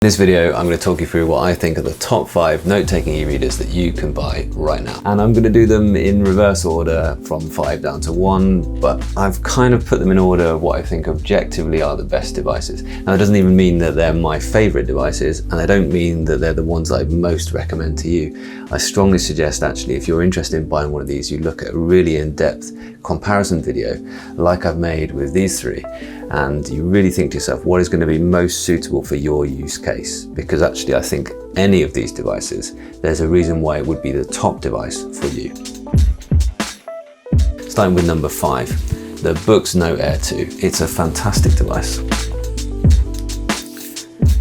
In this video, I'm going to talk you through what I think are the top 5 note-taking e-readers that you can buy right now. And I'm going to do them in reverse order from 5 down to 1, but I've kind of put them in order of what I think objectively are the best devices. Now, that doesn't even mean that they're my favorite devices, and I don't mean that they're the ones I'd most recommend to you. I strongly suggest, actually, if you're interested in buying one of these, you look at a really in-depth comparison video like I've made with these 3. And you really think to yourself, what is going to be most suitable for your use case? Because actually, I think any of these devices, there's a reason why it would be the top device for you. Starting with number 5, the Boox Note Air 2. It's a fantastic device.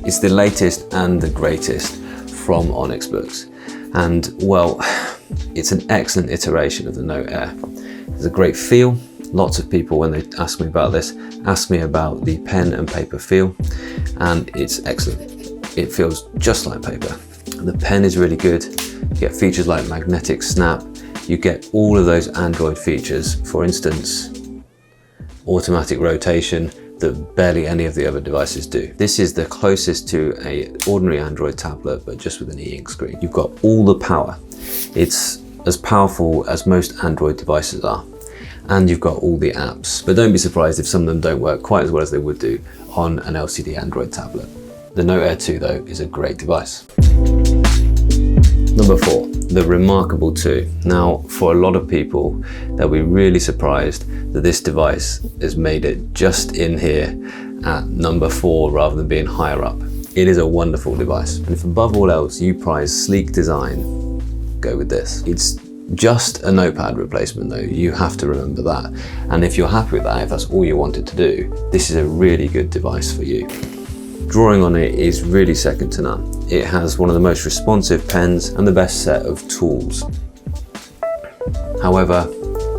It's the latest and the greatest from Onyx Books. And well, it's an excellent iteration of the Note Air. There's a great feel. Lots of people, when they ask me about this, ask me about the pen and paper feel, and it's excellent. It feels just like paper. The pen is really good. You get features like magnetic snap. You get all of those Android features, for instance, automatic rotation, that barely any of the other devices do. This is the closest to an ordinary Android tablet, but just with an e-ink screen. You've got all the power. It's as powerful as most Android devices are. And you've got all the apps. But don't be surprised if some of them don't work quite as well as they would do on an LCD Android tablet. The Note Air 2 though is a great device. Number 4, the Remarkable 2. Now, for a lot of people, they'll be really surprised that this device has made it just in here at number 4 rather than being higher up. It is a wonderful device. And if above all else you prize sleek design, go with this. It's just a notepad replacement though, you have to remember that. And if you're happy with that, if that's all you wanted to do, this is a really good device for you. Drawing on it is really second to none. It has one of the most responsive pens and the best set of tools. However,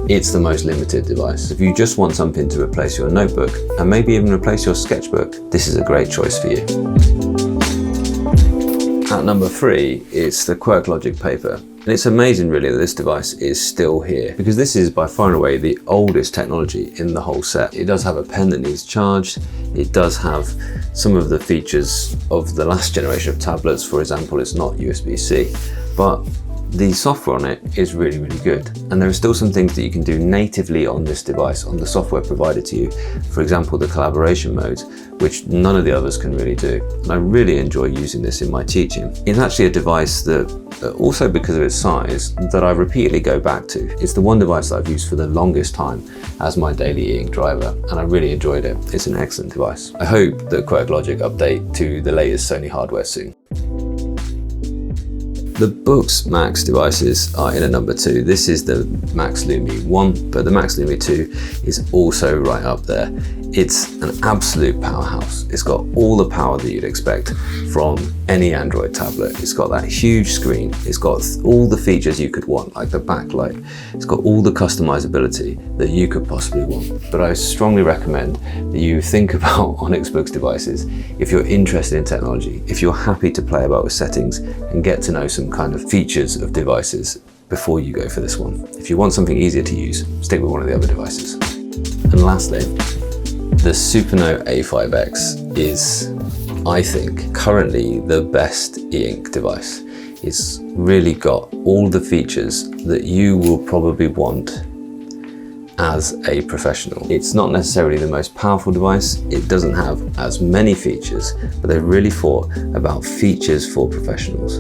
it's the most limited device. If you just want something to replace your notebook and maybe even replace your sketchbook, this is a great choice for you. At number 3, it's the Quirklogic Papyr. And it's amazing really that this device is still here, because this is by far and away the oldest technology in the whole set. It does have a pen that needs charged. It does have some of the features of the last generation of tablets. For example, it's not USB-C, but the software on it is really, really good. And there are still some things that you can do natively on this device, on the software provided to you. For example, the collaboration modes, which none of the others can really do. And I really enjoy using this in my teaching. It's actually a device that, also because of its size, that I repeatedly go back to. It's the one device that I've used for the longest time as my daily e-ink driver, and I really enjoyed it. It's an excellent device. I hope that Quirklogic update to the latest Sony hardware soon. The Boox Max devices are in at number 2. This is the Max Lumi 1, but the Max Lumi 2 is also right up there. It's an absolute powerhouse. It's got all the power that you'd expect from any Android tablet. It's got that huge screen. It's got all the features you could want, like the backlight. It's got all the customizability that you could possibly want. But I strongly recommend that you think about Onyx Boox devices if you're interested in technology, if you're happy to play about with settings and get to know some kind of features of devices before you go for this one. If you want something easier to use, stick with one of the other devices. And lastly, the Supernote A5X is, I think, currently the best e-ink device. It's really got all the features that you will probably want as a professional. It's not necessarily the most powerful device. It doesn't have as many features, but they've really thought about features for professionals.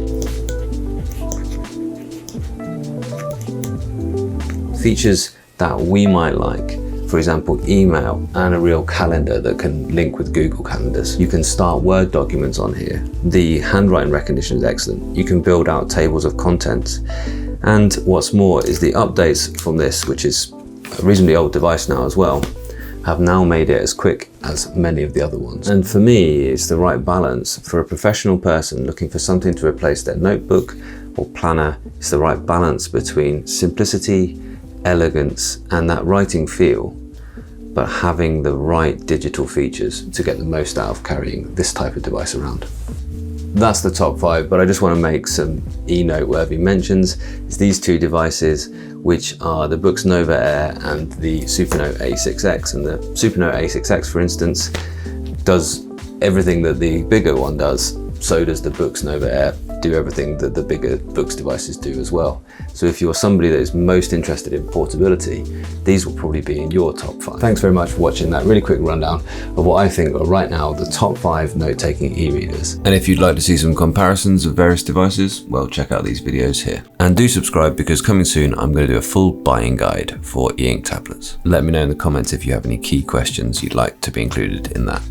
Features that we might like. For example, email and a real calendar that can link with Google Calendars. You can start Word documents on here. The handwriting recognition is excellent. You can build out tables of contents. And what's more is the updates from this, which is a reasonably old device now as well, have now made it as quick as many of the other ones. And for me, it's the right balance. For a professional person looking for something to replace their notebook or planner, it's the right balance between simplicity, elegance, and that writing feel, but having the right digital features to get the most out of carrying this type of device around. That's the top 5, but I just want to make some e-noteworthy mentions. It's these 2 devices, which are the Boox Note Air and the Supernote A6X. And the Supernote A6X, for instance, does everything that the bigger one does so does the Boox Note Air do everything that the bigger Boox devices do as well. So if you're somebody that is most interested in portability, these will probably be in your top 5. Thanks very much for watching that really quick rundown of what I think are right now the top 5 note-taking e-readers. And if you'd like to see some comparisons of various devices, well, check out these videos here. And do subscribe, because coming soon I'm going to do a full buying guide for Eink tablets. Let me know in the comments if you have any key questions you'd like to be included in that.